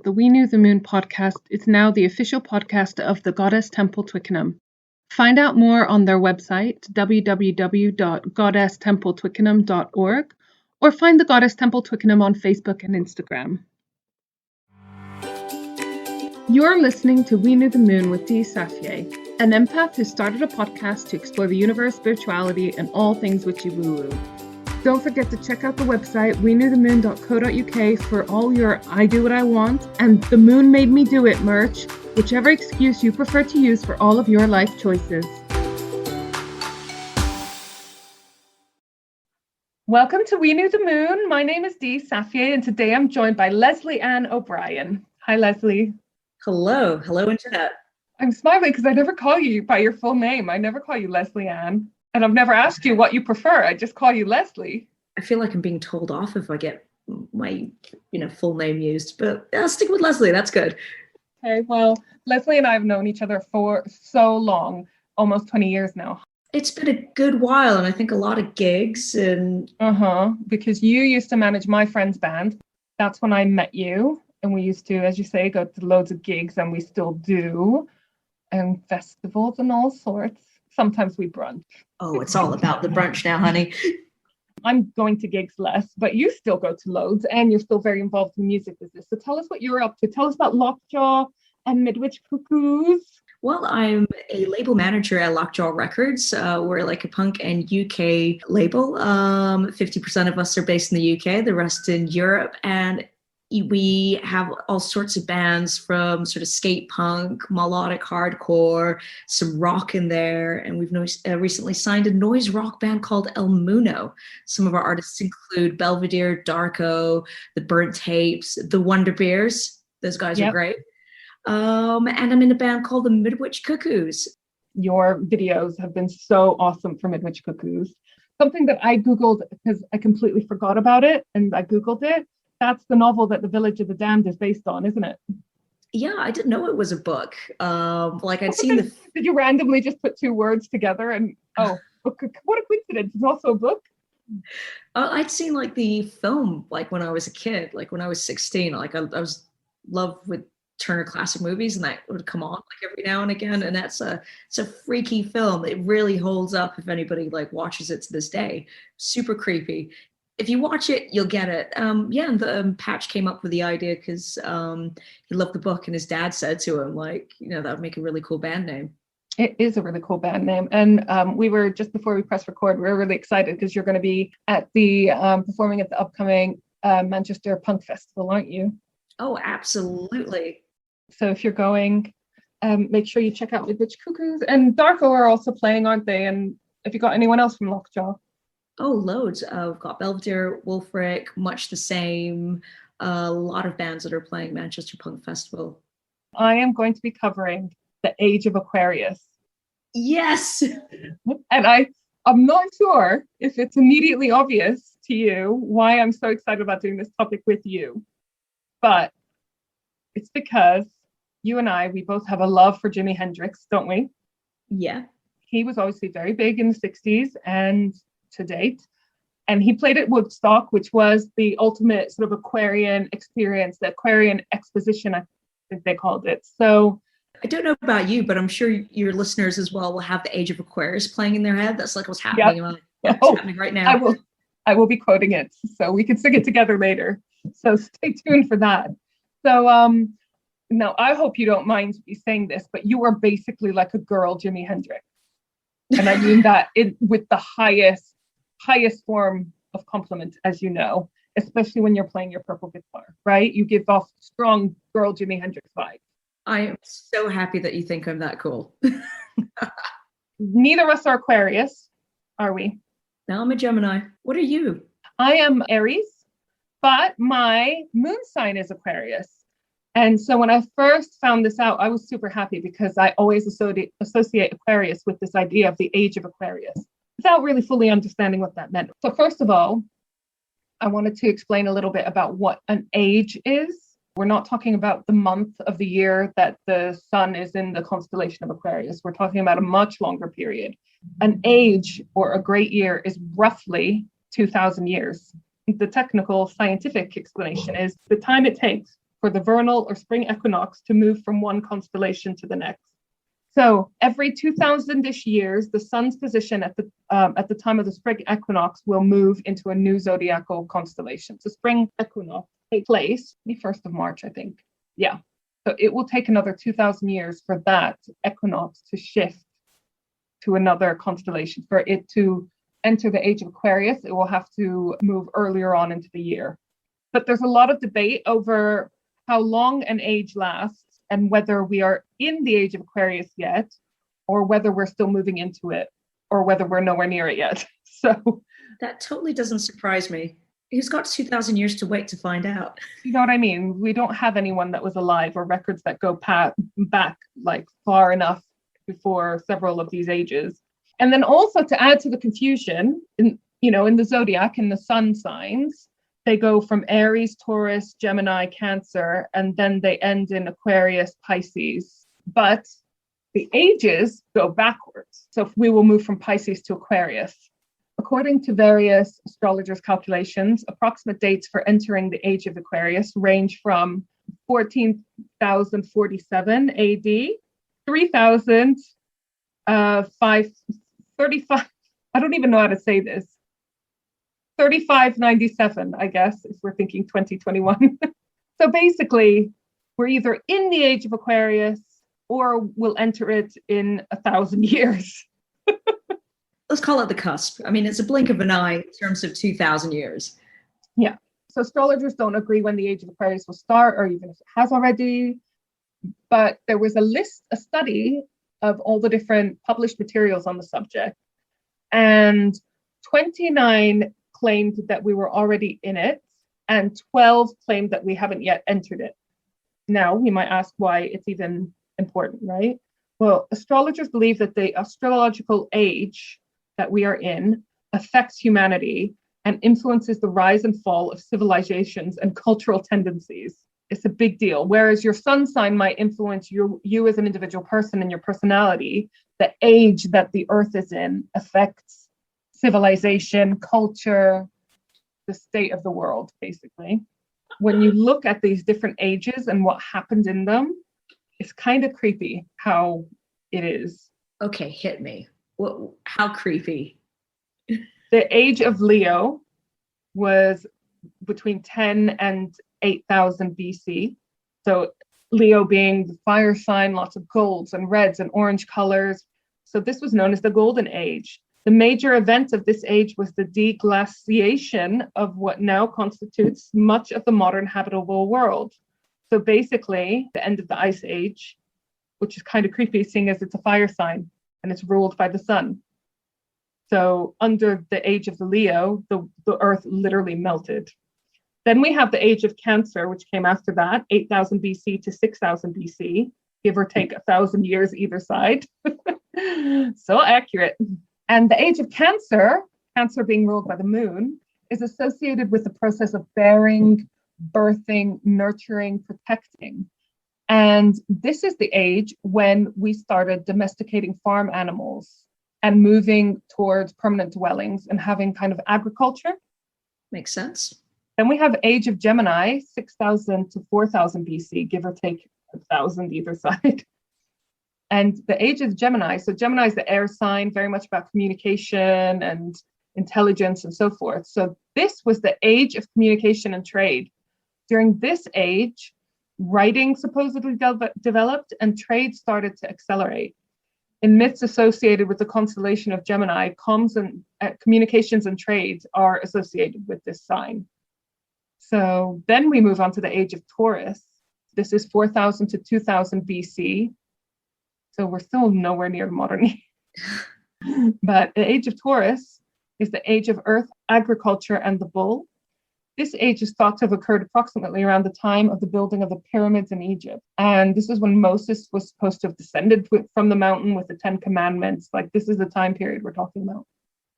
The We Knew the Moon podcast is now the official podcast of the Goddess Temple Twickenham. Find out more on their website, www.goddesstempletwickenham.org, or find the Goddess Temple Twickenham on Facebook and Instagram. You're listening to We Knew the Moon with Dee Safier, an empath who started a podcast to explore the universe, spirituality, and all things witchy woo-woo. Don't forget to check out the website weknewthemoon.co.uk for all your I do what I want and the moon made me do it merch, whichever excuse you prefer to use for all of your life choices. Welcome to We Knew the Moon. My name is Dee Safier, and today I'm joined by Leslie Ann O'Brien. Hi, Leslie. Hello, Internet. I'm smiling because I never call you by your full name. I never call you Leslie Ann. And I've never asked you what you prefer. I just call you Leslie. I feel like I'm being told off if I get my, full name used, but I'll stick with Leslie. That's good. Okay, well, Leslie and I have known each other for so long, almost 20 years now. It's been a good while, and I think a lot of gigs and... Because you used to manage my friend's band. That's when I met you. And we used to, as you say, go to loads of gigs, and we still do. And festivals and all sorts. Sometimes we brunch. Oh, it's all about the brunch now, honey. I'm going to gigs less, but you still go to loads, and you're still very involved in music business. So tell us what you're up to. Tell us about Lockjaw and Midwich Cuckoos. Well, I'm a label manager at Lockjaw Records. We're like a punk and UK label. 50% of us are based in the UK, the rest in Europe, and we have all sorts of bands from sort of skate punk, melodic hardcore, some rock in there. And we've recently signed a noise rock band called El Muno. Some of our artists include Belvedere, Darko, The Burnt Tapes, The Wonder Bears. Those guys are great. And I'm in a band called the Midwich Cuckoos. Your videos have been so awesome for Midwich Cuckoos. Something that I Googled because I completely forgot about it, and I Googled it. That's the novel that The Village of the Damned is based on, isn't it? Yeah, I didn't know it was a book. I'd seen the... Did you randomly just put two words together and, what a coincidence, it's also a book? I'd seen the film, when I was a kid, when I was 16, I was love with Turner Classic Movies, and that would come on every now and again. And it's a freaky film. It really holds up if anybody watches it to this day. Super creepy. If you watch it, you'll get it. And the Patch came up with the idea because he loved the book, and his dad said to him, that would make a really cool band name. It is a really cool band name. And we were, just before we press record, we were really excited because you're going to be at the performing at the upcoming Manchester Punk Festival, aren't you? Oh, absolutely. So if you're going, make sure you check out Midwich Cuckoos. And Darko are also playing, aren't they? And have you got anyone else from Lockjaw? Oh, loads. We've got Belvedere, Wolfric, Much the Same, a lot of bands that are playing Manchester Punk Festival. I am going to be covering the Age of Aquarius. Yes! And I'm not sure if it's immediately obvious to you why I'm so excited about doing this topic with you. But it's because you and we both have a love for Jimi Hendrix, don't we? Yeah. He was obviously very big in the 60s and to date. And he played at Woodstock, which was the ultimate sort of Aquarian experience, the Aquarian exposition, I think they called it. So I don't know about you, but I'm sure your listeners as well will have the Age of Aquarius playing in their head. That's what's happening. Yep. What's happening right now. I will be quoting it, so we can sing it together later. So stay tuned for that. So now I hope you don't mind me saying this, but you are basically like a girl Jimi Hendrix. And I mean that with the highest form of compliment, as you know, especially when you're playing your purple guitar, right? You give off strong girl Jimi Hendrix vibes. I am so happy that you think I'm that cool. Neither of us are Aquarius, are we? No, I'm a Gemini. What are you? I am Aries, but my moon sign is Aquarius. And so when I first found this out, I was super happy because I always associate Aquarius with this idea of the Age of Aquarius without really fully understanding what that meant. So first of all, I wanted to explain a little bit about what an age is. We're not talking about the month of the year that the sun is in the constellation of Aquarius. We're talking about a much longer period. An age, or a great year, is roughly 2,000 years. The technical scientific explanation is the time it takes for the vernal or spring equinox to move from one constellation to the next. So every 2,000-ish years, the sun's position at the time of the spring equinox will move into a new zodiacal constellation. So spring equinox takes place the 1st of March, I think. Yeah. So it will take another 2,000 years for that equinox to shift to another constellation. For it to enter the age of Aquarius, it will have to move earlier on into the year. But there's a lot of debate over how long an age lasts and whether we are in the age of Aquarius yet, or whether we're still moving into it, or whether we're nowhere near it yet. So that totally doesn't surprise me. Who's got 2,000 years to wait to find out? You know what I mean? We don't have anyone that was alive or records that go back like far enough before several of these ages. And then also to add to the confusion, in the zodiac, in the sun signs, they go from Aries, Taurus, Gemini, Cancer, and then they end in Aquarius, Pisces. But the ages go backwards. So we will move from Pisces to Aquarius. According to various astrologers' calculations, approximate dates for entering the age of Aquarius range from 14,047 AD, 3,535, I don't even know how to say this, 3597, I guess, if we're thinking 2021. So basically, we're either in the age of Aquarius or we'll enter it in 1,000 years. Let's call it the cusp. I mean, it's a blink of an eye in terms of 2,000 years. Yeah. So astrologers don't agree when the age of Aquarius will start, or even if it has already. But there was a study of all the different published materials on the subject. And 29 claimed that we were already in it, and 12 claimed that we haven't yet entered it. Now, you might ask why it's even important, right? Well, astrologers believe that the astrological age that we are in affects humanity and influences the rise and fall of civilizations and cultural tendencies. It's a big deal. Whereas your sun sign might influence you as an individual person and your personality, the age that the earth is in affects civilization, culture, the state of the world, basically. When you look at these different ages and what happened in them, it's kind of creepy how it is. Okay, hit me. How creepy? The age of Leo was between 10 and 8,000 BC. So Leo being the fire sign, lots of golds and reds and orange colors. So this was known as the Golden Age. The major event of this age was the deglaciation of what now constitutes much of the modern habitable world. So basically, the end of the Ice Age, which is kind of creepy, seeing as it's a fire sign and it's ruled by the sun. So under the age of the Leo, the earth literally melted. Then we have the age of Cancer, which came after that, 8,000 BC to 6,000 BC, give or take 1,000 years either side. So accurate. And the age of Cancer, Cancer being ruled by the moon, is associated with the process of bearing, birthing, nurturing, protecting. And this is the age when we started domesticating farm animals and moving towards permanent dwellings and having kind of agriculture. Makes sense. Then we have age of Gemini, 6,000 to 4,000 BC, give or take 1,000 either side. And the age of Gemini, so Gemini is the air sign, very much about communication and intelligence and so forth. So this was the age of communication and trade. During this age, writing supposedly developed and trade started to accelerate. In myths associated with the constellation of Gemini, comms and communications and trade are associated with this sign. So then we move on to the age of Taurus. This is 4,000 to 2,000 BC. So we're still nowhere near the modern age. But the age of Taurus is the age of earth, agriculture, and the bull. This age is thought to have occurred approximately around the time of the building of the pyramids in Egypt. And this is when Moses was supposed to have descended from the mountain with the 10 Commandments. Like, this is the time period we're talking about.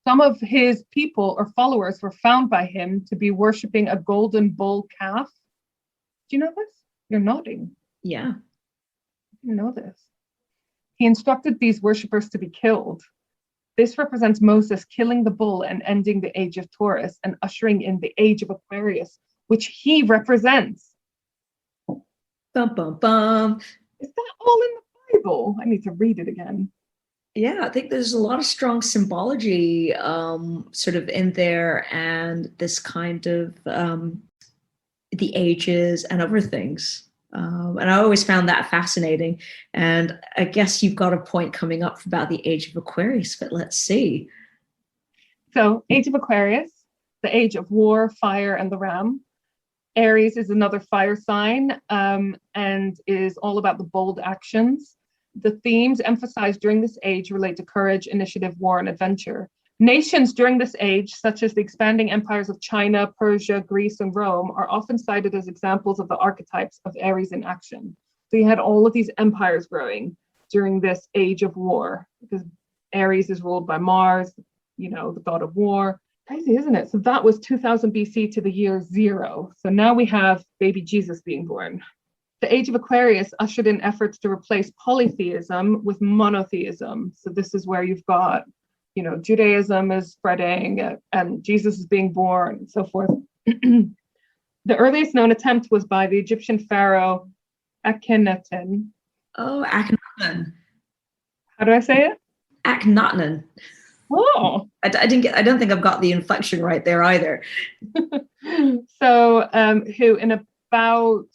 Some of his people or followers were found by him to be worshiping a golden bull calf. Do you know this? You're nodding. Yeah. You know this. He instructed these worshippers to be killed. This represents Moses killing the bull and ending the age of Taurus and ushering in the age of Aquarius, which he represents. Bum, bum, bum. Is that all in the Bible? I need to read it again. Yeah, I think there's a lot of strong symbology sort of in there, and this kind of the ages and other things. And I always found that fascinating. And I guess you've got a point coming up about the age of Aquarius, but let's see. So, Age of Aquarius, the age of war, fire, and the ram. Aries is another fire sign and is all about the bold actions. The themes emphasized during this age relate to courage, initiative, war, and adventure. Nations during this age, such as the expanding empires of China, Persia, Greece, and Rome, are often cited as examples of the archetypes of Aries in action. So you had all of these empires growing during this age of war, because Aries is ruled by Mars, you know, the god of war. Crazy, isn't it? So that was 2000 BC to the year 0. So now we have baby Jesus being born. The age of Aquarius ushered in efforts to replace polytheism with monotheism. So this is where you've got, you know, Judaism is spreading and Jesus is being born and so forth. The earliest known attempt was by the Egyptian pharaoh Akhenaten. Oh, Akhenaten. How do I say it? Akhenaten. Oh, I don't think I've got the inflection right there either. So, who in about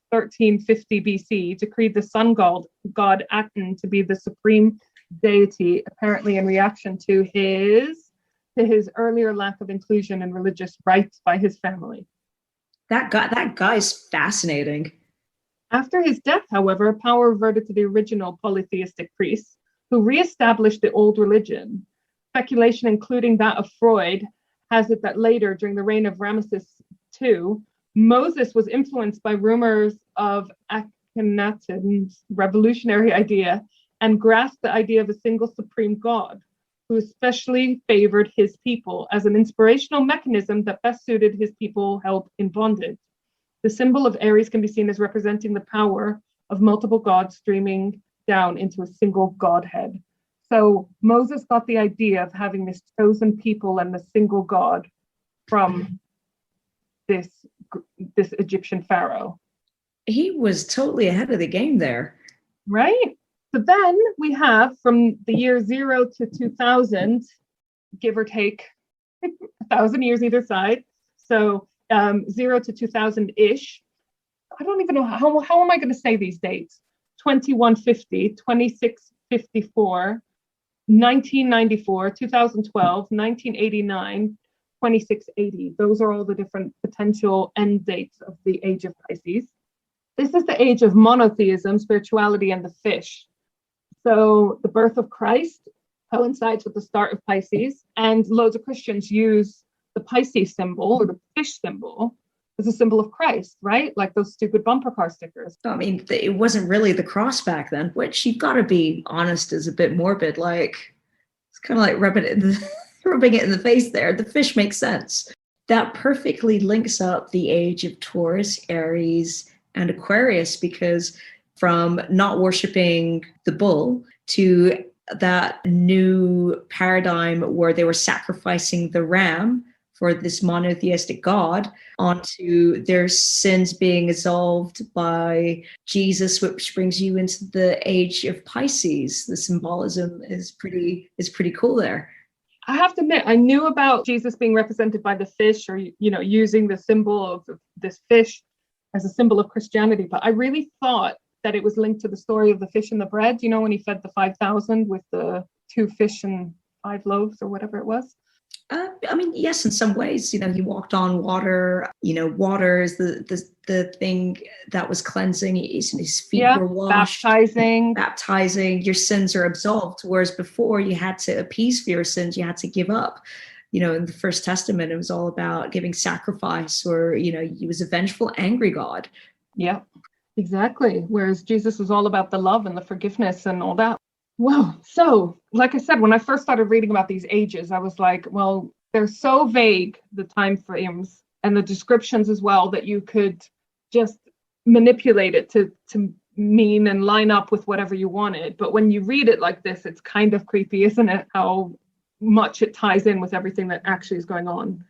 1350 BC decreed the sun god Aten to be the supreme deity, apparently in reaction to his earlier lack of inclusion in religious rites by his family. That guy's fascinating. After his death, however, power reverted to the original polytheistic priests, who reestablished the old religion. Speculation, including that of Freud, has it that later, during the reign of Ramesses II, Moses was influenced by rumors of Akhenaten's revolutionary idea and grasped the idea of a single supreme god, who especially favored his people as an inspirational mechanism that best suited his people held in bondage. The symbol of Aries can be seen as representing the power of multiple gods streaming down into a single godhead. So Moses got the idea of having this chosen people and the single god from this Egyptian pharaoh. He was totally ahead of the game there. Right? So then we have from the year 0 to 2000, give or take 1,000 years either side. So 0 to 2000-ish. I don't even know how am I going to say these dates? 2150, 2654, 1994, 2012, 1989, 2680. Those are all the different potential end dates of the age of Pisces. This is the age of monotheism, spirituality, and the fish. So the birth of Christ coincides with the start of Pisces, and loads of Christians use the Pisces symbol or the fish symbol as a symbol of Christ, right? Like those stupid bumper car stickers. I mean, it wasn't really the cross back then, which you've got to be honest is a bit morbid. Like, it's kind of like rubbing it in the face there. The fish makes sense. That perfectly links up the age of Taurus, Aries, and Aquarius, because from not worshiping the bull to that new paradigm where they were sacrificing the ram for this monotheistic God, onto their sins being absolved by Jesus, which brings you into the age of Pisces. The symbolism is pretty cool there. I have to admit, I knew about Jesus being represented by the fish, or using the symbol of this fish as a symbol of Christianity, but I really thought that it was linked to the story of the fish and the bread. You know, when he fed the 5,000 with the 2 fish and 5 loaves or whatever it was. I mean, yes, in some ways, he walked on water. Water is the thing that was cleansing. His feet were washed. Baptizing. Your sins are absolved. Whereas before, you had to appease for your sins. You had to give up. In the First Testament, it was all about giving sacrifice, or, he was a vengeful, angry God. Yeah, exactly. Whereas Jesus was all about the love and the forgiveness and all that. Well, so like I said, when I first started reading about these ages, I was like, well, they're so vague, the time frames and the descriptions as well, that you could just manipulate it to mean and line up with whatever you wanted. But when you read it like this, it's kind of creepy, isn't it? How much it ties in with everything that actually is going on.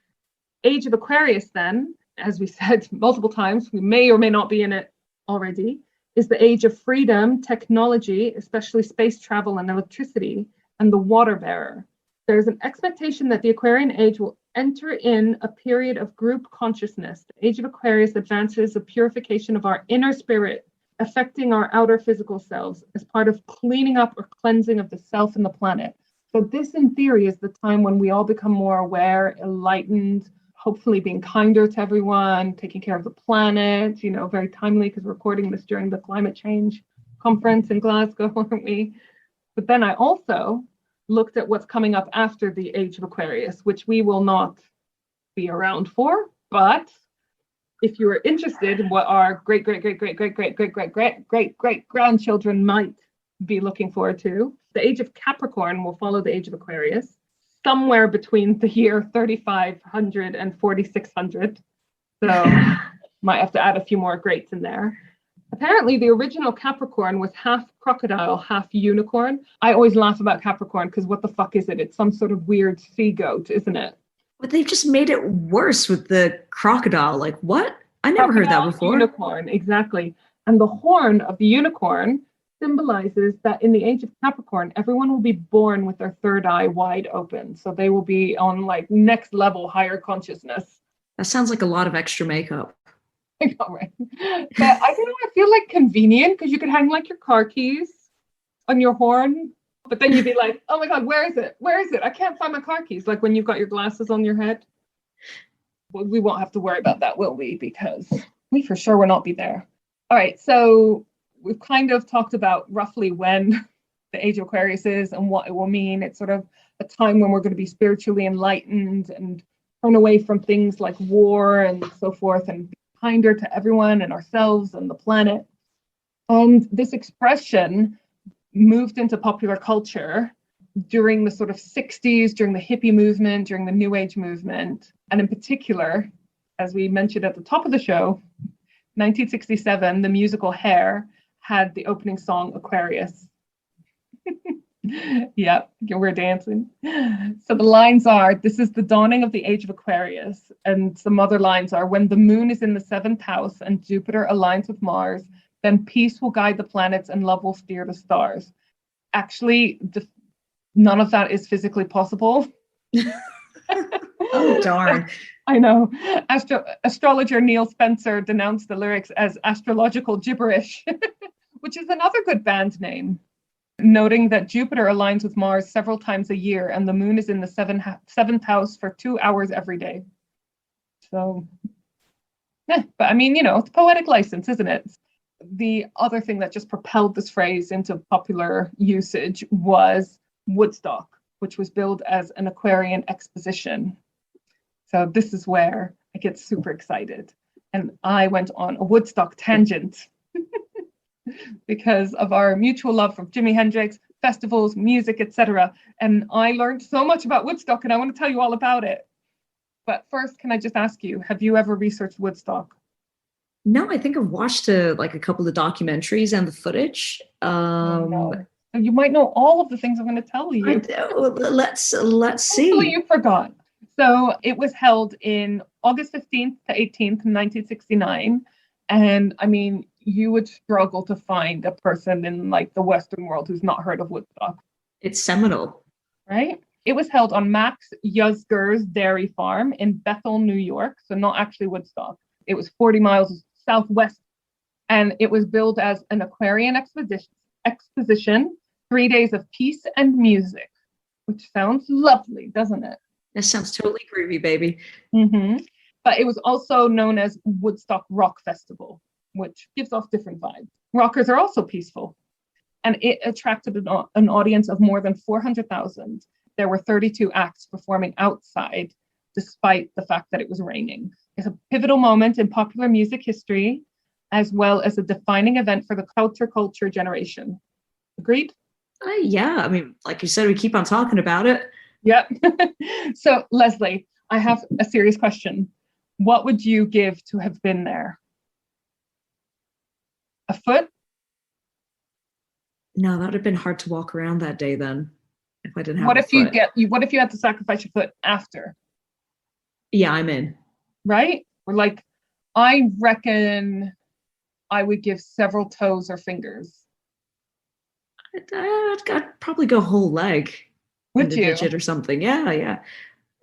Age of Aquarius, then, as we said multiple times, we may or may not be in it already, is the age of freedom, technology, especially space travel and electricity, and the water bearer. There's an expectation that the Aquarian age will enter in a period of group consciousness. The age of Aquarius advances the purification of our inner spirit, affecting our outer physical selves as part of cleaning up or cleansing of the self and the planet. So this, in theory, is the time when we all become more aware, enlightened, hopefully being kinder to everyone, taking care of the planet, very timely because we're recording this during the climate change conference in Glasgow, aren't we? But then I also looked at what's coming up after the age of Aquarius, which we will not be around for. But if you are interested in what our great grandchildren might be looking forward to, the age of Capricorn will follow the age of Aquarius, somewhere between the year 3500 and 4600. So might have to add a few more greats in there. Apparently, the original Capricorn was half crocodile, half unicorn. I always laugh about Capricorn because what the fuck is it? It's some sort of weird sea goat, isn't it? But they've just made it worse with the crocodile. Like, what? I never heard that before. Unicorn, exactly. And the horn of the unicorn symbolizes that in the age of Capricorn, everyone will be born with their third eye wide open. So they will be on like next level higher consciousness. That sounds like a lot of extra makeup. I know, right? But I don't know, I feel like convenient because you could hang like your car keys on your horn, but then you'd be like, oh my God, where is it? Where is it? I can't find my car keys. Like when you've got your glasses on your head. Well, we won't have to worry about that, will we? Because we for sure will not be there. All right, so we've kind of talked about roughly when the age of Aquarius is and what it will mean. It's sort of a time when we're going to be spiritually enlightened and turn away from things like war and so forth and be kinder to everyone and ourselves and the planet. And this expression moved into popular culture during the sort of 60s, during the hippie movement, during the New Age movement. And in particular, as we mentioned at the top of the show, 1967, the musical Hair had the opening song Aquarius. Yep, we're dancing. So the lines are, this is the dawning of the age of Aquarius. And some other lines are, when the moon is in the 7th house and Jupiter aligns with Mars, then peace will guide the planets and love will steer the stars. Actually, none of that is physically possible. Oh, darn. I know. Astrologer Neil Spencer denounced the lyrics as astrological gibberish, which is another good band name, noting that Jupiter aligns with Mars several times a year and the moon is in the 7th house for 2 hours every day. So, but I mean, it's poetic license, isn't it? The other thing that just propelled this phrase into popular usage was Woodstock, which was billed as an Aquarian exposition. So this is where I get super excited. And I went on a Woodstock tangent because of our mutual love for Jimi Hendrix, festivals, music, etc. And I learned so much about Woodstock and I want to tell you all about it. But first, can I just ask you, have you ever researched Woodstock? No, I think I've watched a couple of documentaries and the footage. No. You might know all of the things I'm going to tell you. Let's see. Hopefully you forgot. So it was held in August 15th to 18th, 1969. And I mean, you would struggle to find a person in like the Western world who's not heard of Woodstock. It's seminal. Right? It was held on Max Yuzger's dairy farm in Bethel, New York. So not actually Woodstock. It was 40 miles southwest. And it was billed as an Aquarian exposition, 3 days of peace and music, which sounds lovely, doesn't it? That sounds totally groovy, baby. Mm-hmm. But it was also known as Woodstock Rock Festival, which gives off different vibes. Rockers are also peaceful. And it attracted an audience of more than 400,000. There were 32 acts performing outside, despite the fact that it was raining. It's a pivotal moment in popular music history, as well as a defining event for the counterculture generation. Agreed? Yeah, I mean, like you said, we keep on talking about it. Yep. So, Leslie, I have a serious question. What would you give to have been there? A foot? No, that would have been hard to walk around that day then, if I didn't have What a if foot. what if you had to sacrifice your foot after? Yeah, I'm in. Right? Or like, I reckon I would give several toes or fingers. I'd probably go whole leg Would and a you? digit or something. Yeah, yeah.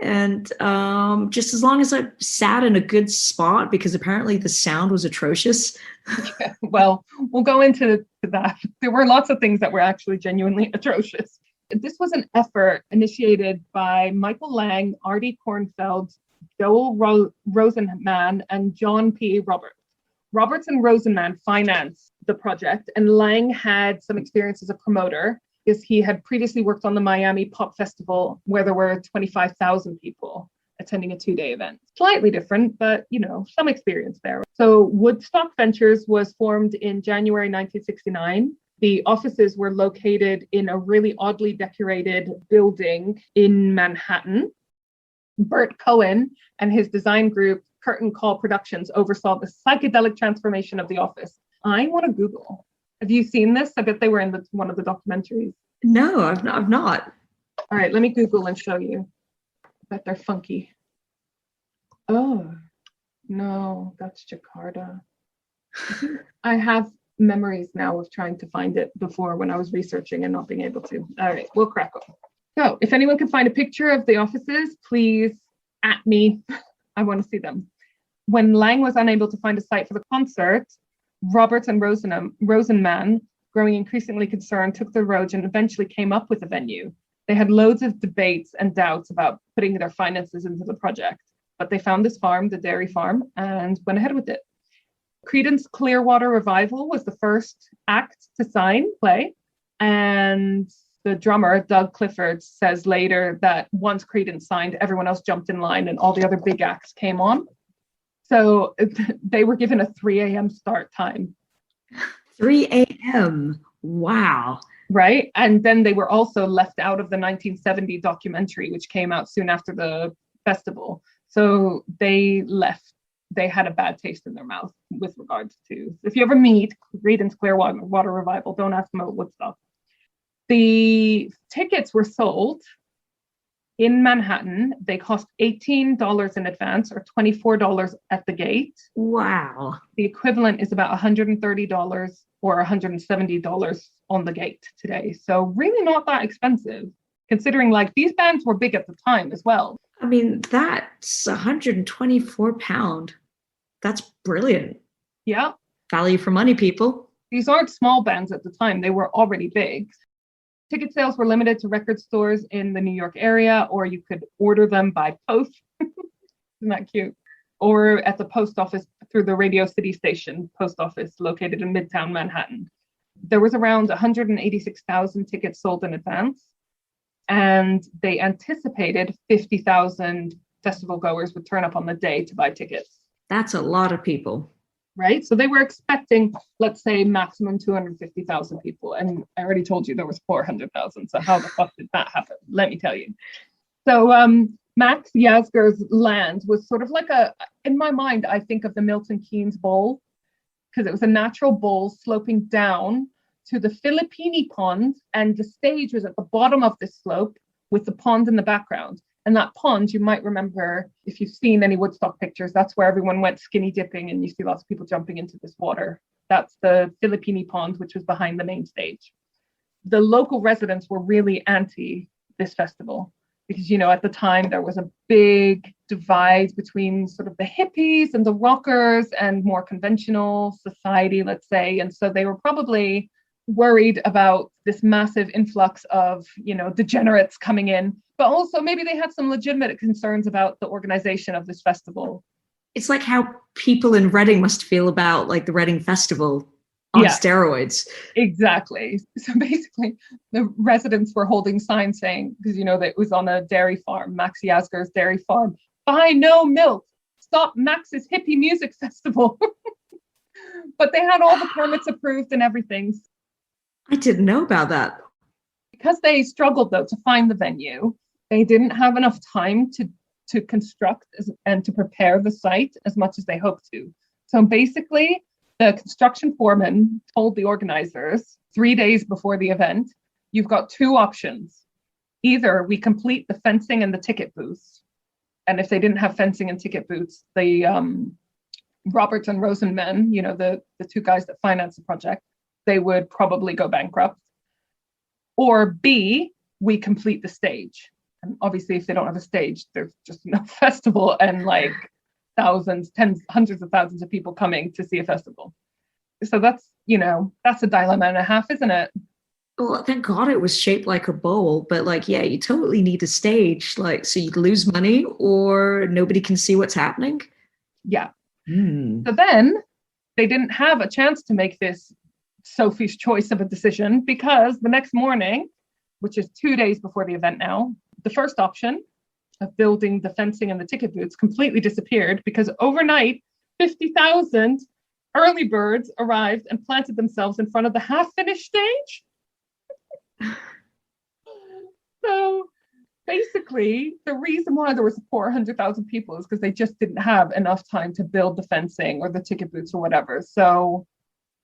And just as long as I sat in a good spot, because apparently the sound was atrocious. Yeah, well, we'll go into that. There were lots of things that were actually genuinely atrocious. This was an effort initiated by Michael Lang, Artie Kornfeld, Joel Rosenman, and John P. Roberts. Roberts and Rosenman financed the project, and Lang had some experience as a promoter because he had previously worked on the Miami Pop Festival, where there were 25,000 people attending a 2-day event. Slightly different, but some experience there. So Woodstock Ventures was formed in January 1969. The offices were located in a really oddly decorated building in Manhattan. Bert Cohen and his design group, Curtain Call Productions, oversaw the psychedelic transformation of the office. I want to Google. Have you seen this? I bet they were in one of the documentaries. No, I've not. All right, let me Google and show you. I bet they're funky. Oh, no, that's Jakarta. I have memories now of trying to find it before when I was researching and not being able to. All right, we'll crack on. So if anyone can find a picture of the offices, please at me. I want to see them. When Lang was unable to find a site for the concert, Roberts and Rosenman, growing increasingly concerned, took the road and eventually came up with a venue. They had loads of debates and doubts about putting their finances into the project, but they found this farm, the dairy farm, and went ahead with it. Creedence Clearwater Revival was the first act to play, and the drummer, Doug Clifford, says later that once Creedence signed, everyone else jumped in line and all the other big acts came on. So they were given a 3 a.m. start time. 3 a.m. Wow. Right. And then they were also left out of the 1970 documentary, which came out soon after the festival. So they left. They had a bad taste in their mouth with regards to, if you ever meet Creedence Clearwater Revival, don't ask them about Woodstock. The tickets were sold in Manhattan. They cost $18 in advance or $24 at the gate. Wow. The equivalent is about $130 or $170 on the gate today. So really not that expensive, considering like these bands were big at the time as well. I mean, that's £124. That's brilliant. Yeah. Value for money, people. These aren't small bands at the time. They were already big. Ticket sales were limited to record stores in the New York area, or you could order them by post. Isn't that cute? Or at the post office through the Radio City Station post office located in Midtown Manhattan. There was around 186,000 tickets sold in advance, and they anticipated 50,000 festival goers would turn up on the day to buy tickets. That's a lot of people. Right? So they were expecting, let's say, maximum 250,000 people. And I already told you there was 400,000. So how the fuck did that happen? Let me tell you. So Max Yasgur's land was sort of like in my mind, I think of the Milton Keynes Bowl, because it was a natural bowl sloping down to the Filippini Pond. And the stage was at the bottom of this slope with the pond in the background. And that pond, you might remember, if you've seen any Woodstock pictures, that's where everyone went skinny dipping and you see lots of people jumping into this water. That's the Filippini Pond, which was behind the main stage. The local residents were really anti this festival because, at the time there was a big divide between sort of the hippies and the rockers and more conventional society, let's say. And so they were probably worried about this massive influx of, degenerates coming in. But also maybe they had some legitimate concerns about the organization of this festival. It's like how people in Reading must feel about like the Reading Festival on steroids. Exactly. So basically the residents were holding signs saying, because that it was on a dairy farm, Max Yasgur's dairy farm, buy no milk, stop Max's hippie music festival. But they had all the permits approved and everything. I didn't know about that. Because they struggled though to find the venue, they didn't have enough time to construct and to prepare the site as much as they hoped to. So basically, the construction foreman told the organizers 3 days before the event, you've got two options. Either we complete the fencing and the ticket booths. And if they didn't have fencing and ticket booths, the Roberts and Rosenman, the two guys that financed the project, they would probably go bankrupt. Or B, we complete the stage. And obviously, if they don't have a stage, there's just no festival and like thousands, tens, hundreds of thousands of people coming to see a festival. So that's a dilemma and a half, isn't it? Well, thank God it was shaped like a bowl, but like, yeah, you totally need a stage, like, so you lose money or nobody can see what's happening. Yeah. So then they didn't have a chance to make this Sophie's choice of a decision, because the next morning, which is 2 days before the event now, the first option of building the fencing and the ticket booths completely disappeared, because overnight, 50,000 early birds arrived and planted themselves in front of the half-finished stage. So basically, the reason why there was 400,000 people is because they just didn't have enough time to build the fencing or the ticket booths or whatever. So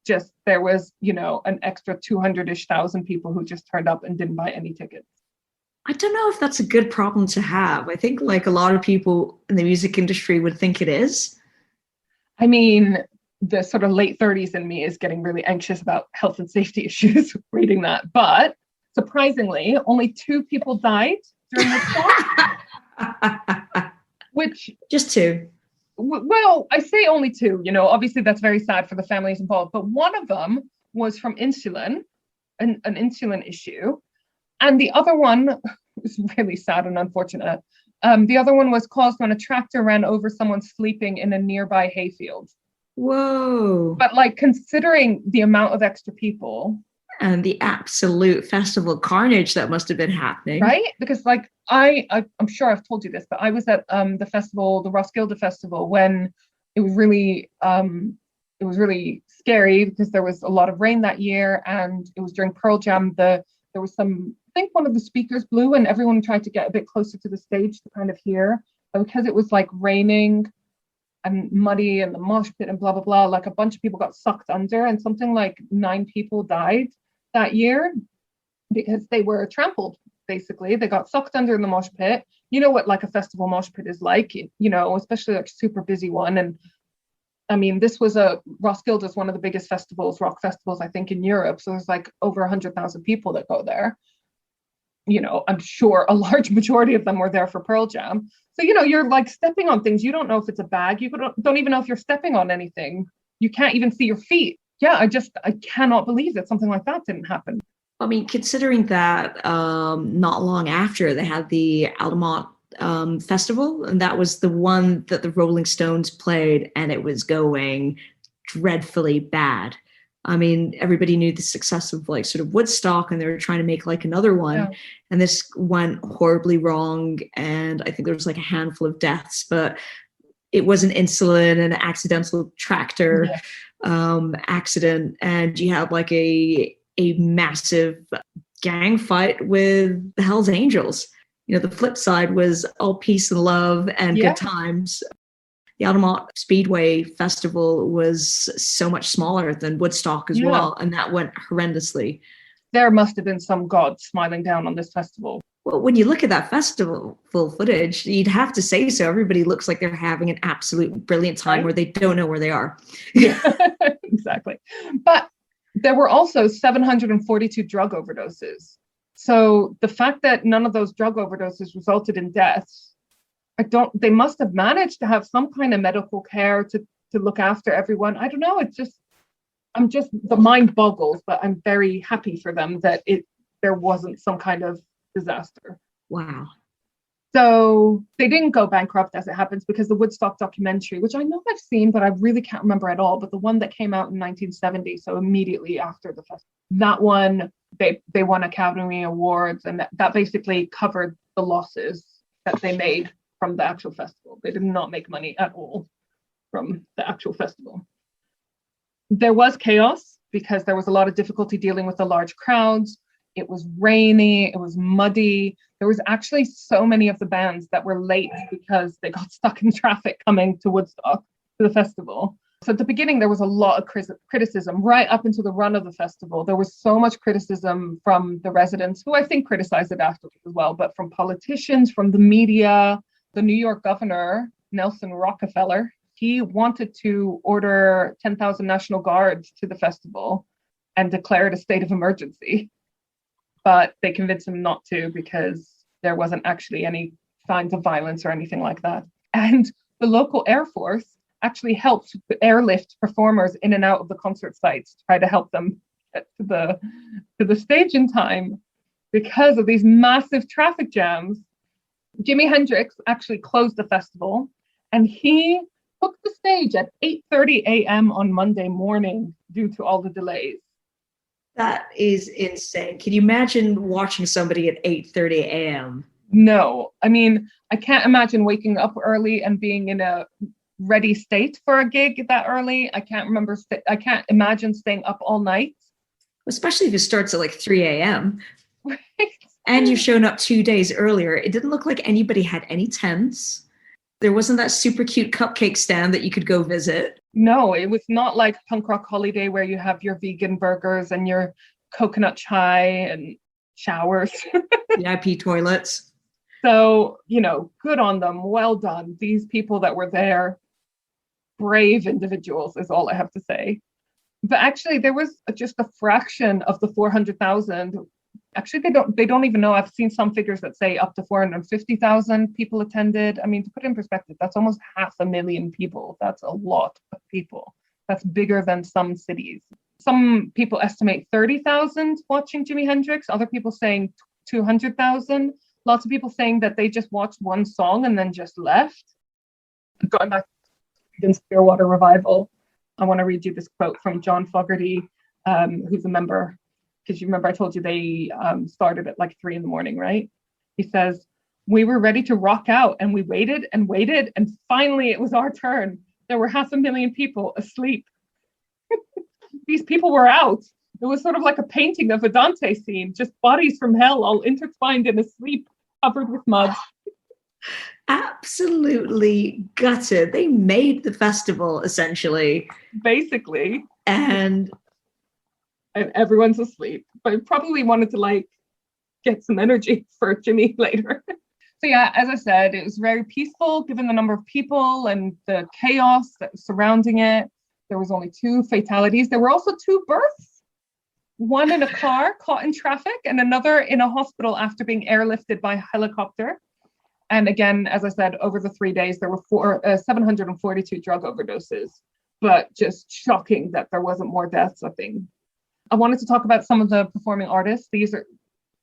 just there was, an extra 200-ish thousand people who just turned up and didn't buy any tickets. I don't know if that's a good problem to have. I think like a lot of people in the music industry would think it is. I mean, the sort of late 30s in me is getting really anxious about health and safety issues reading that. But surprisingly, only 2 people died during this talk. Which... Just 2. Well, I say only 2, obviously that's very sad for the families involved. But one of them was from insulin, an insulin issue. And the other one was really sad and unfortunate. The other one was caused when a tractor ran over someone sleeping in a nearby hayfield. Whoa. But like, considering the amount of extra people. And the absolute festival carnage that must have been happening. Right? Because like, I'm sure I've told you this, but I was at the festival, the Roskilde Festival, when it was really scary because there was a lot of rain that year, and it was during Pearl Jam. There was I think one of the speakers blew and everyone tried to get a bit closer to the stage to kind of hear. But because it was like raining and muddy and the mosh pit and blah, blah, blah, like a bunch of people got sucked under, and something like 9 people died that year because they were trampled, basically. They got sucked under in the mosh pit. You know what like a festival mosh pit is like, especially like super busy one. And I mean, Roskilde is one of the biggest rock festivals, I think, in Europe. So there's like over 100,000 people that go there. I'm sure a large majority of them were there for Pearl Jam. So, you're like stepping on things. You don't know if it's a bag. You don't even know if you're stepping on anything. You can't even see your feet. Yeah, I cannot believe that something like that didn't happen. I mean, considering that not long after they had the Altamont festival, and that was the one that the Rolling Stones played, and it was going dreadfully bad. I mean, everybody knew the success of like sort of Woodstock, and they were trying to make like another one. Yeah. And this went horribly wrong. And I think there was like a handful of deaths, but it was an insulin and an accidental tractor accident. And you had like a massive gang fight with the Hells Angels. The flip side was all peace and love and good times. The Altamont Speedway Festival was so much smaller than Woodstock as well, and that went horrendously. There must have been some god smiling down on this festival. Well, when you look at that festival full footage, you'd have to say so. Everybody looks like they're having an absolute brilliant time where they don't know where they are. Yeah, exactly. But there were also 742 drug overdoses. So the fact that none of those drug overdoses resulted in deaths, they must have managed to have some kind of medical care to look after everyone. I don't know. The mind boggles, but I'm very happy for them that there wasn't some kind of disaster. Wow. So they didn't go bankrupt, as it happens, because the Woodstock documentary, which I know I've seen, but I really can't remember at all, but the one that came out in 1970, so immediately after the festival, that one, they won Academy Awards, and that basically covered the losses that they made from the actual festival. They did not make money at all from the actual festival. There was chaos because there was a lot of difficulty dealing with the large crowds. It was rainy, it was muddy. There was actually so many of the bands that were late because they got stuck in traffic coming to Woodstock, to the festival. So at the beginning, there was a lot of criticism right up into the run of the festival. There was so much criticism from the residents, who I think criticized it afterwards as well, but from politicians, from the media. The New York governor, Nelson Rockefeller, he wanted to order 10,000 National Guards to the festival and declare it a state of emergency. But they convinced him not to because there wasn't actually any signs of violence or anything like that. And the local Air Force actually helped airlift performers in and out of the concert sites to try to help them get to the stage in time because of these massive traffic jams. Jimi Hendrix actually closed the festival, and he took the stage at 8:30 a.m. on Monday morning due to all the delays. That is insane. Can you imagine watching somebody at 8:30 a.m.? No, I mean, I can't imagine waking up early and being in a ready state for a gig that early. I can't imagine staying up all night. Especially if it starts at like 3 a.m. Right. And you've shown up 2 days earlier. It didn't look like anybody had any tents. There wasn't that super cute cupcake stand that you could go visit. No, it was not like Punk Rock Holiday where you have your vegan burgers and your coconut chai and showers. VIP toilets. So, good on them. Well done. These people that were there, brave individuals is all I have to say. But actually, there was just a fraction of the 400,000. Actually, they don't even know. I've seen some figures that say up to 450,000 people attended. I mean, to put it in perspective, that's almost 500,000 people. That's a lot of people. That's bigger than some cities. Some people estimate 30,000 watching Jimi Hendrix. Other people saying 200,000. Lots of people saying that they just watched one song and then just left. Going back to the Clearwater Revival, I want to read you this quote from John Fogerty, who's a member. Because you remember I told you they started at like 3 a.m, right? He says, "We were ready to rock out and we waited and waited. And finally it was our turn. There were 500,000 people asleep." These people were out. It was sort of like a painting of a Dante scene, just bodies from hell all intertwined and asleep, covered with mud. Absolutely gutted. They made the festival, essentially. Basically. And everyone's asleep. But I probably wanted to get some energy for Jimmy later. So yeah, as I said, it was very peaceful given the number of people and the chaos that was surrounding it. There was only 2 fatalities. There were also 2 births. One in a car caught in traffic and another in a hospital after being airlifted by helicopter. And again, as I said, over the 3 days, there were 742 drug overdoses. But just shocking that there wasn't more deaths, I think. I wanted to talk about some of the performing artists. These are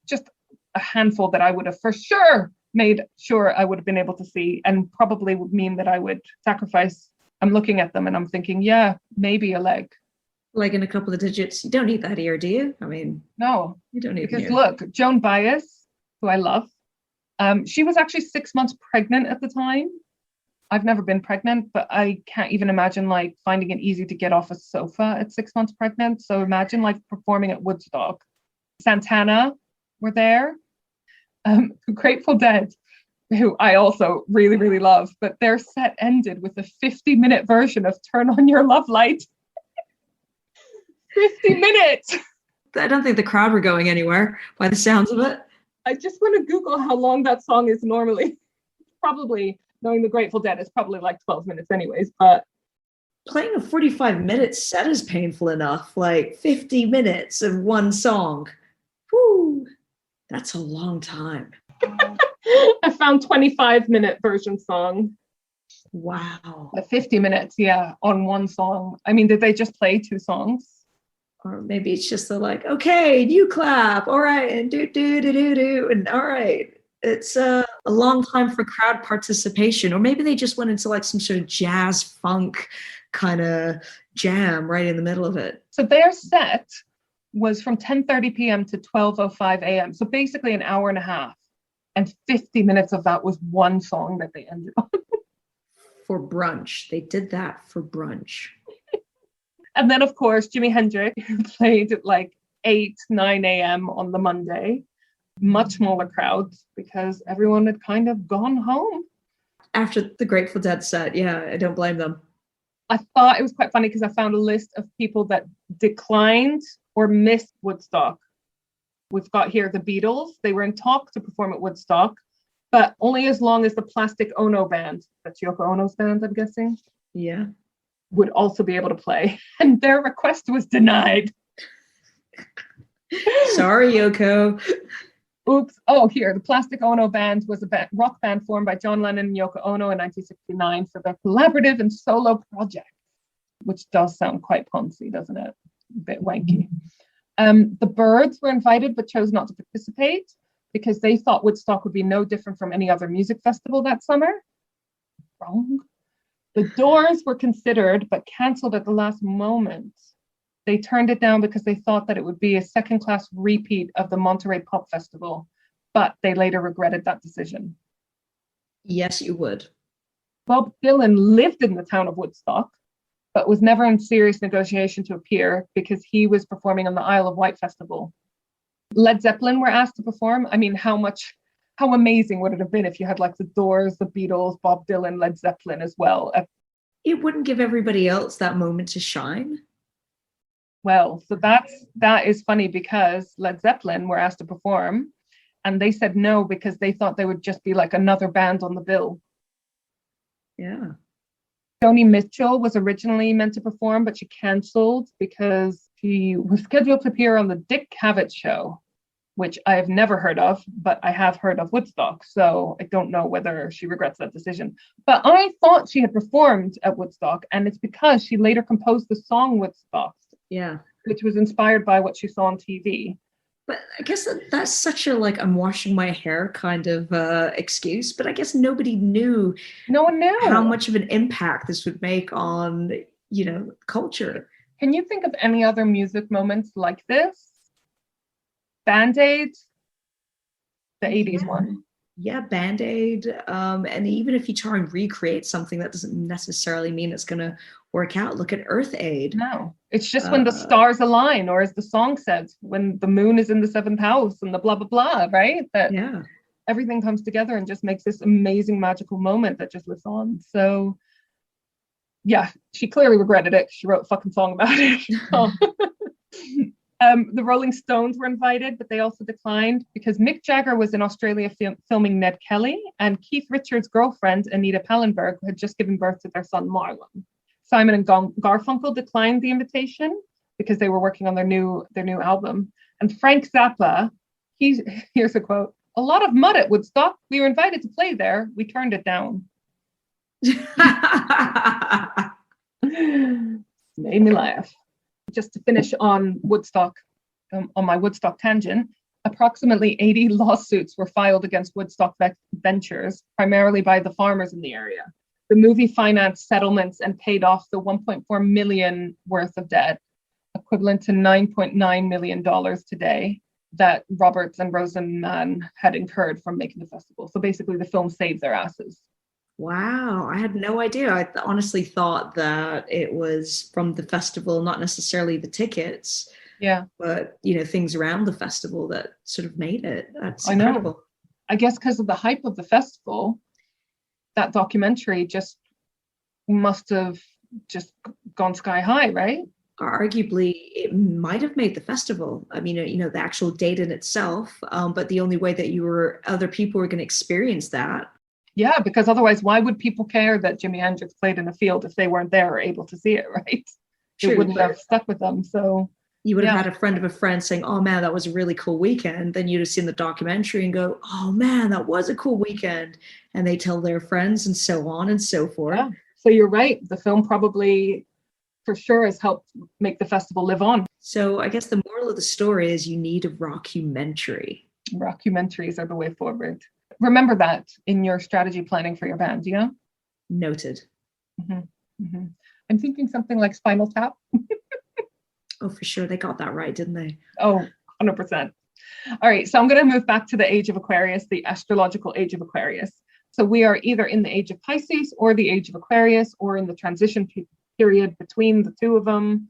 just a handful that I would have for sure made sure I would have been able to see, and probably would mean that I would sacrifice. I'm looking at them and I'm thinking, yeah, maybe a leg. Like in a couple of digits. You don't need that ear, do you? I mean, no, you don't need because look, Joan Baez, who I love, she was actually 6 months pregnant at the time. I've never been pregnant, but I can't even imagine finding it easy to get off a sofa at 6 months pregnant. So imagine performing at Woodstock. Santana were there. Grateful Dead, who I also really, really love, but their set ended with a 50-minute version of Turn On Your Love Light. 50 minutes! I don't think the crowd were going anywhere by the sounds of it. I just want to Google how long that song is normally. Probably, knowing the Grateful Dead, it's probably 12 minutes anyways, but... Playing a 45-minute set is painful enough. 50 minutes of one song. Whew, that's a long time. I found 25-minute version song. Wow. 50 minutes, yeah, on one song. I mean, did they just play 2 songs? Or maybe it's just okay, you clap, all right, and do, and all right. It's a long time for crowd participation. Or maybe they just went into some sort of jazz funk kind of jam right in the middle of it. So their set was from 10:30 p.m. to 12:05 a.m. So basically an hour and a half. And 50 minutes of that was one song that they ended on. For brunch. They did that for brunch. And then, of course, Jimi Hendrix played at 8, 9 a.m. on the Monday. Much smaller crowds because everyone had kind of gone home. After the Grateful Dead set, yeah, I don't blame them. I thought it was quite funny because I found a list of people that declined or missed Woodstock. We've got here the Beatles. They were in talk to perform at Woodstock, but only as long as the Plastic Ono band. That's Yoko Ono's band, I'm guessing. Yeah. would also be able to play, and their request was denied. Sorry, Yoko. Oops. Oh, here, the Plastic Ono Band was a rock band formed by John Lennon and Yoko Ono in 1969 for their collaborative and solo project, which does sound quite puncy, doesn't it? A bit wanky. The Byrds were invited but chose not to participate because they thought Woodstock would be no different from any other music festival that summer. Wrong. The Doors were considered but cancelled at the last moment. They turned it down because they thought that it would be a second-class repeat of the Monterey Pop Festival, but they later regretted that decision. Yes, you would. Bob Dylan lived in the town of Woodstock, but was never in serious negotiation to appear because he was performing on the Isle of Wight Festival. Led Zeppelin were asked to perform. I mean, how amazing would it have been if you had like the Doors, the Beatles, Bob Dylan, Led Zeppelin as well? It wouldn't give everybody else that moment to shine. Well, so that is funny because Led Zeppelin were asked to perform and they said no because they thought they would just be like another band on the bill. Yeah. Joni Mitchell was originally meant to perform, but she cancelled because she was scheduled to appear on the Dick Cavett Show, which I have never heard of, but I have heard of Woodstock. So I don't know whether she regrets that decision. But I thought she had performed at Woodstock, and it's because she later composed the song Woodstock. Yeah. Which was inspired by what she saw on TV. But I guess that's such a like I'm washing my hair kind of excuse. But I guess nobody knew. No one knew how much of an impact this would make on, culture. Can you think of any other music moments like this? Band-Aid, the 80s one. Yeah, Band-Aid. And even if you try and recreate something, that doesn't necessarily mean it's going to work out. Look at Earth Aid. No, it's just when the stars align, or as the song says, when the moon is in the seventh house and the blah, blah, blah, right? That everything comes together and just makes this amazing magical moment that just lives on. So yeah, she clearly regretted it. She wrote a fucking song about it. The Rolling Stones were invited, but they also declined because Mick Jagger was in Australia filming Ned Kelly, and Keith Richards' girlfriend, Anita Pallenberg, had just given birth to their son, Marlon. Simon and Garfunkel declined the invitation because they were working on their new album. And Frank Zappa, here's a quote, "A lot of mud at Woodstock. We were invited to play there. We turned it down." Made me laugh. Just to finish on Woodstock, on my Woodstock tangent, approximately 80 lawsuits were filed against Woodstock Ventures, primarily by the farmers in the area. The movie financed settlements and paid off the $1.4 million worth of debt, equivalent to $9.9 million today, that Roberts and Rosenman had incurred from making the festival. So basically the film saved their asses. Wow, I had no idea. I honestly thought that it was from the festival, not necessarily the tickets. Yeah. But, things around the festival that sort of made it. That's incredible. Know. I guess because of the hype of the festival, that documentary just must have just gone sky high, right? Arguably, it might have made the festival. I mean, the actual date in itself, but the only way that other people were going to experience that. Yeah, because otherwise, why would people care that Jimi Hendrix played in a field if they weren't there or able to see it, right? True, it wouldn't have stuck with them. So you would have had a friend of a friend saying, "Oh man, that was a really cool weekend." Then you'd have seen the documentary and go, "Oh man, that was a cool weekend." And they tell their friends and so on and so forth. Yeah. So you're right. The film probably for sure has helped make the festival live on. So I guess the moral of the story is you need a rockumentary. Rockumentaries are the way forward. Remember that in your strategy planning for your band, yeah? Noted. Mm-hmm. Mm-hmm. I'm thinking something like Spinal Tap. Oh, for sure. They got that right, didn't they? Oh, 100%. All right. So I'm going to move back to the age of Aquarius, the astrological age of Aquarius. So we are either in the age of Pisces or the age of Aquarius, or in the transition period between the two of them.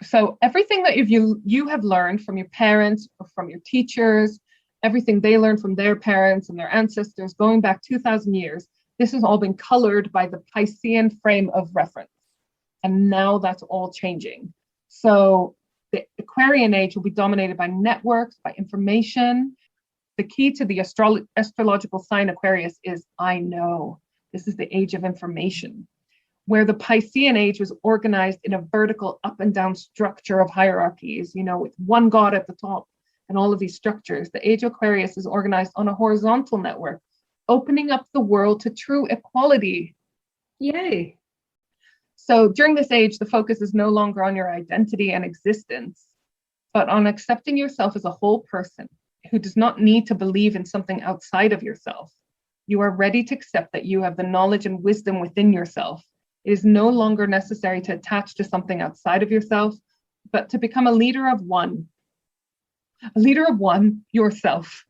So everything that you have learned from your parents or from your teachers, everything they learned from their parents and their ancestors going back 2,000 years, this has all been colored by the Piscean frame of reference. And now that's all changing. So the Aquarian age will be dominated by networks, by information. The key to the astrological sign Aquarius is I know. This is the age of information. where the Piscean age was organized in a vertical up and down structure of hierarchies, with one god at the top and all of these structures. The age of Aquarius is organized on a horizontal network, opening up the world to true equality. Yay. So during this age, the focus is no longer on your identity and existence, but on accepting yourself as a whole person who does not need to believe in something outside of yourself. You are ready to accept that you have the knowledge and wisdom within yourself. It is no longer necessary to attach to something outside of yourself, but to become a leader of one. A leader of one, yourself.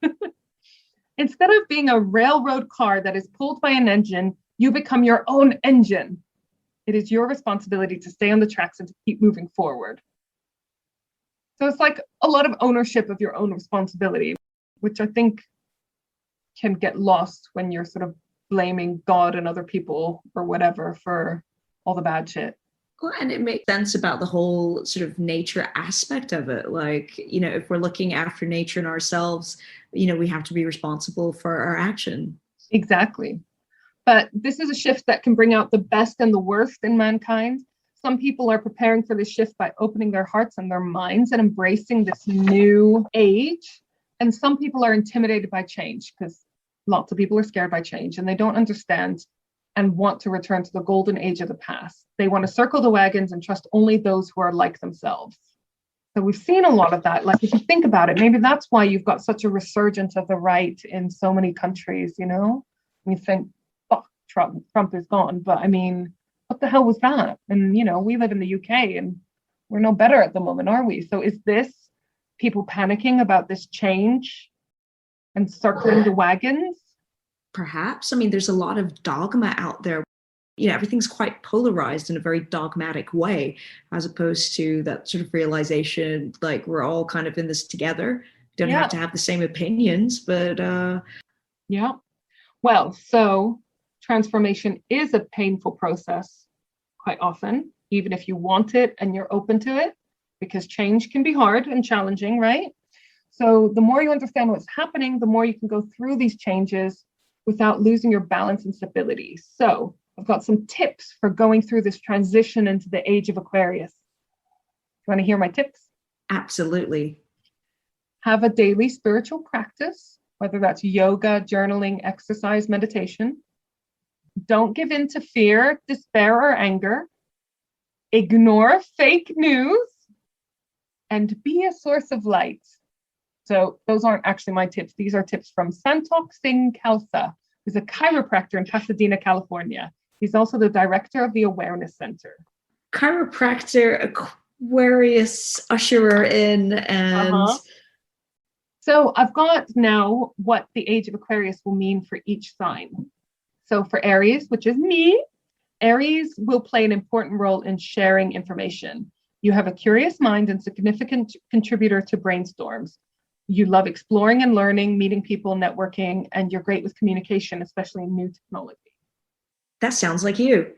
Instead of being a railroad car that is pulled by an engine, you become your own engine. It is your responsibility to stay on the tracks and to keep moving forward. So it's like a lot of ownership of your own responsibility, which I think can get lost when you're sort of blaming God and other people or whatever for all the bad shit. Well, and it makes sense about the whole sort of nature aspect of it. Like, if we're looking after nature and ourselves, we have to be responsible for our action. Exactly. But this is a shift that can bring out the best and the worst in mankind. Some people are preparing for this shift by opening their hearts and their minds and embracing this new age. And some people are intimidated by change because lots of people are scared by change and they don't understand and want to return to the golden age of the past. They want to circle the wagons and trust only those who are like themselves. So we've seen a lot of that. Like, if you think about it, maybe that's why you've got such a resurgence of the right in so many countries, We think, fuck, Trump is gone. But I mean, what the hell was that? And, we live in the UK and we're no better at the moment, are we? So is this people panicking about this change and circling the wagons? Perhaps. I mean, there's a lot of dogma out there. Everything's quite polarized in a very dogmatic way, as opposed to that sort of realization, like, we're all kind of in this together. We don't have to have the same opinions, but yeah. Well, so transformation is a painful process quite often, even if you want it and you're open to it, because change can be hard and challenging, right? So the more you understand what's happening, the more you can go through these changes without losing your balance and stability. So I've got some tips for going through this transition into the age of Aquarius. Do you want to hear my tips? Absolutely. Have a daily spiritual practice, whether that's yoga, journaling, exercise, meditation. Don't give in to fear, despair, or anger. Ignore fake news. And be a source of light. So those aren't actually my tips. These are tips from Santok Singh Khalsa, who's a chiropractor in Pasadena, California. He's also the director of the Awareness Center. Chiropractor, Aquarius, usherer in, and... So I've got now what the age of Aquarius will mean for each sign. So for Aries, which is me, Aries will play an important role in sharing information. You have a curious mind and significant contributor to brainstorms. You love exploring and learning, meeting people, networking, and you're great with communication, especially in new technology. That sounds like you.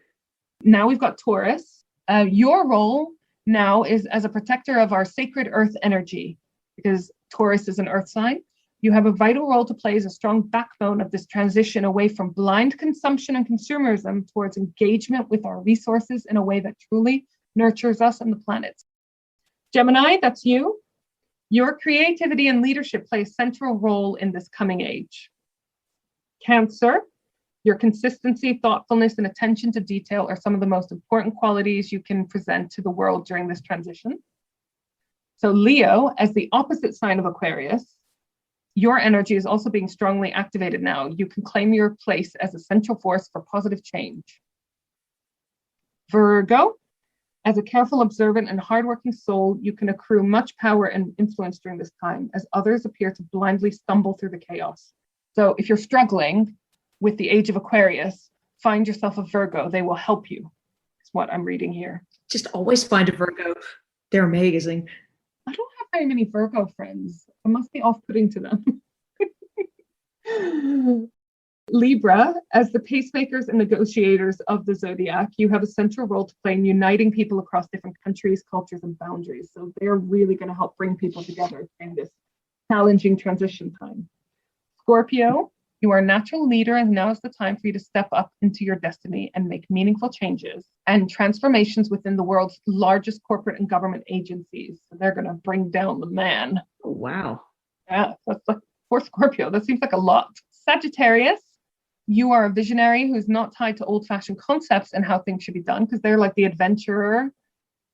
Now we've got Taurus. Your role now is as a protector of our sacred earth energy, because Taurus is an earth sign. You have a vital role to play as a strong backbone of this transition away from blind consumption and consumerism towards engagement with our resources in a way that truly nurtures us and the planet. Gemini, that's you. Your creativity and leadership play a central role in this coming age. Cancer, your consistency, thoughtfulness, and attention to detail are some of the most important qualities you can present to the world during this transition. So Leo, as the opposite sign of Aquarius, your energy is also being strongly activated now. You can claim your place as a central force for positive change. Virgo, as a careful, observant, and hardworking soul, you can accrue much power and influence during this time, as others appear to blindly stumble through the chaos. So if you're struggling with the age of Aquarius, find yourself a Virgo. They will help you, is what I'm reading here. Just always find a Virgo. They're amazing. I don't have very many Virgo friends. It must be off-putting to them. Libra, as the pacemakers and negotiators of the zodiac, you have a central role to play in uniting people across different countries, cultures, and boundaries. So they're really going to help bring people together in this challenging transition time. Scorpio, You are a natural leader, and now is the time for you to step up into your destiny and make meaningful changes and transformations within the world's largest corporate and government agencies. So they're going to bring down the man. Oh, wow. Yeah, that's like for Scorpio. That seems like a lot. Sagittarius, you are a visionary who's not tied to old-fashioned concepts and how things should be done, because they're like the adventurer.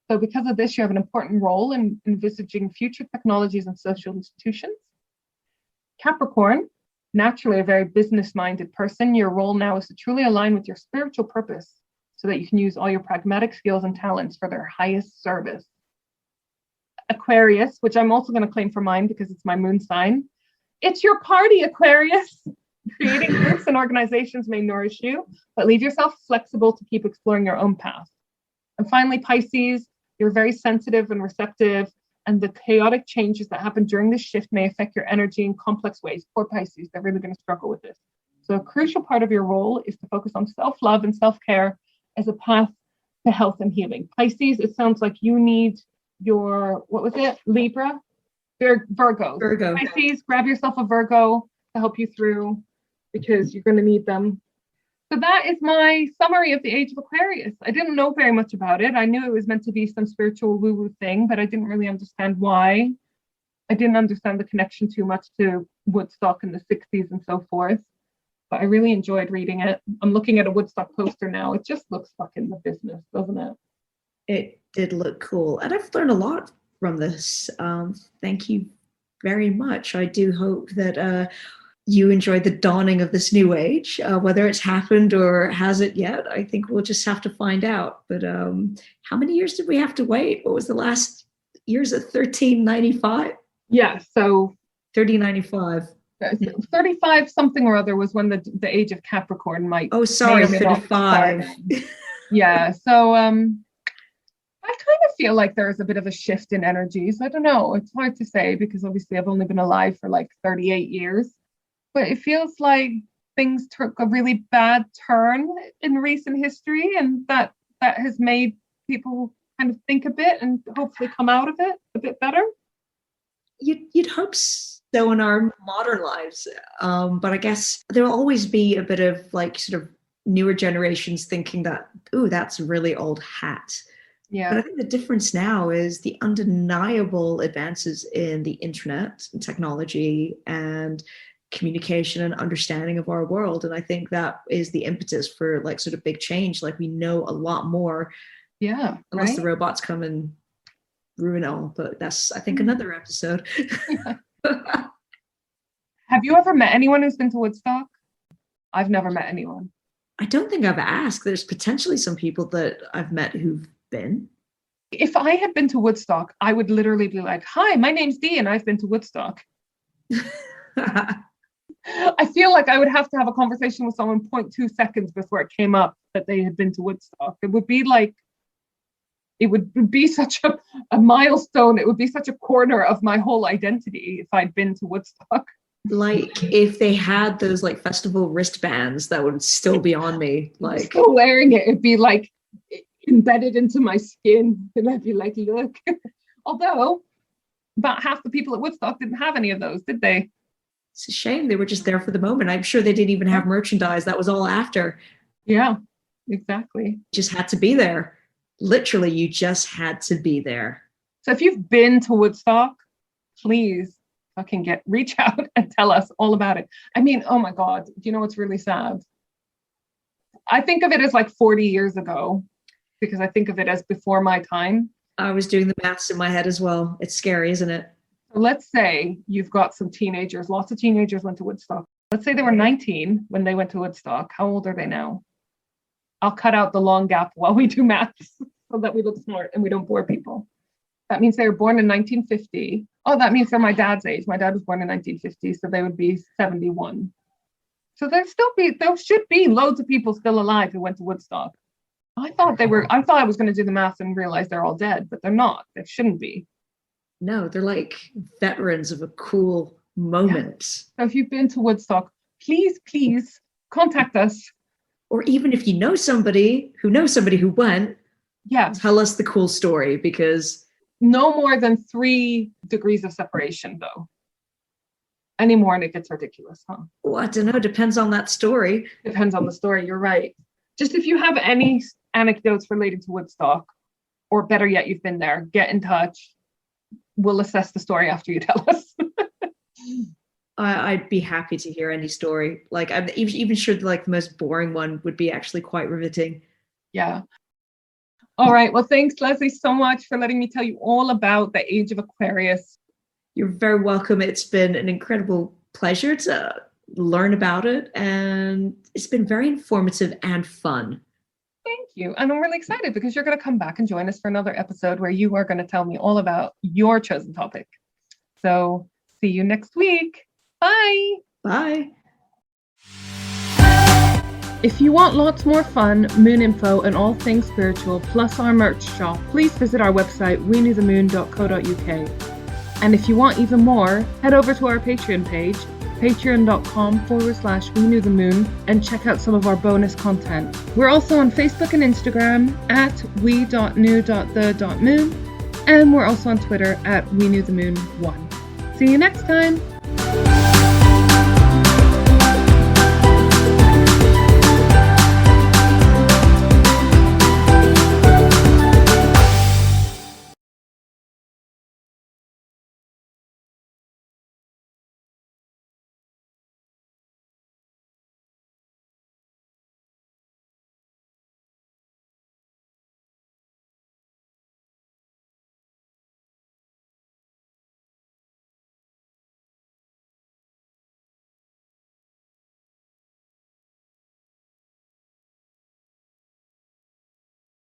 So because of this, you have an important role in envisaging future technologies and social institutions. Capricorn, naturally a very business-minded person, your role now is to truly align with your spiritual purpose so that you can use all your pragmatic skills and talents for their highest service. Aquarius, which I'm also going to claim for mine because it's my moon sign. It's your party, Aquarius. Creating groups and organizations may nourish you, but leave yourself flexible to keep exploring your own path. And finally, Pisces, you're very sensitive and receptive, and the chaotic changes that happen during this shift may affect your energy in complex ways. Poor Pisces, they're really going to struggle with this. So a crucial part of your role is to focus on self-love and self-care as a path to health and healing. Pisces, it sounds like you need your, what was it? Libra? Virgo. Pisces, grab yourself a Virgo to help you through, because you're going to need them. So that is my summary of the age of Aquarius. I didn't know very much about it. I knew it was meant to be some spiritual woo-woo thing, but I didn't really understand why. I didn't understand the connection too much to Woodstock in the 60s and so forth. But I really enjoyed reading it. I'm looking at a Woodstock poster now. It just looks fucking the business, doesn't it? It did look cool. And I've learned a lot from this. Thank you very much. I do hope that you enjoyed the dawning of this new age. Whether it's happened or hasn't yet, I think we'll just have to find out. But how many years did we have to wait? What was the last years at 1395? Yeah, so 1395. 35 something or other was when the age of Capricorn might. Oh, sorry, 35. Yeah, so I kind of feel like there's a bit of a shift in energies. I don't know. It's hard to say because obviously I've only been alive for like 38 years. But it feels like things took a really bad turn in recent history, and that has made people kind of think a bit and hopefully come out of it a bit better. You'd hope so in our modern lives. But I guess there'll always be a bit of like sort of newer generations thinking that, ooh, that's a really old hat. Yeah. But I think the difference now is the undeniable advances in the internet and technology and communication and understanding of our world. And I think that is the impetus for like sort of big change. Like we know a lot more. Yeah. Unless the robots come and ruin it all. But that's, I think, another episode. Yeah. Have you ever met anyone who's been to Woodstock? I've never met anyone. I don't think I've asked. There's potentially some people that I've met who've been. If I had been to Woodstock, I would literally be like, hi, my name's Dee and I've been to Woodstock. I feel like I would have to have a conversation with someone 0.2 seconds before it came up that they had been to Woodstock. It would be such a milestone. It would be such a corner of my whole identity if I'd been to Woodstock. Like if they had those like festival wristbands, that would still be on me. Like still wearing it, it'd be like embedded into my skin, and I'd be like, look. Although about half the people at Woodstock didn't have any of those, did they? It's a shame. They were just there for the moment. I'm sure they didn't even have merchandise. That was all after. Yeah, exactly. Just had to be there. Literally, you just had to be there. So if you've been to Woodstock, please fucking reach out and tell us all about it. I mean, oh my God, do you know what's really sad? I think of it as like 40 years ago because I think of it as before my time. I was doing the maths in my head as well. It's scary, isn't it? So let's say you've got some teenagers. Lots of teenagers went to Woodstock. Let's say they were 19 when they went to Woodstock. How old are they now? I'll cut out the long gap while we do maths so that we look smart and we don't bore people. That means they were born in 1950. Oh, that means they're my dad's age. My dad was born in 1950, so they would be 71. So there should be loads of people still alive who went to Woodstock. I thought I was going to do the math and realize they're all dead, but they're not. They shouldn't be. No, they're like veterans of a cool moment. Yeah. So if you've been to Woodstock, please contact us. Or even if you know somebody who went, tell us the cool story, because no more than 3 degrees of separation though. anymore and it gets ridiculous, huh? Well, I don't know. Depends on that story. Depends on the story. You're right. Just if you have any anecdotes relating to Woodstock, or better yet, you've been there, get in touch. We'll assess the story after you tell us. I'd be happy to hear any story. Like, I'm even sure like the most boring one would be actually quite riveting. Yeah. All right. Well, thanks, Leslie, so much for letting me tell you all about the age of Aquarius. You're very welcome. It's been an incredible pleasure to learn about it, and it's been very informative and fun. Thank you. And I'm really excited because you're going to come back and join us for another episode where you are going to tell me all about your chosen topic. So see you next week. Bye. Bye. If you want lots more fun, moon info, and all things spiritual, plus our merch shop, please visit our website, weknewthemoon.co.uk. And if you want even more, head over to our Patreon page, patreon.com/weknewthemoon, and check out some of our bonus content. We're also on Facebook and Instagram at we.new.the.moon, and we're also on Twitter at weknewthemoon1. See you next time!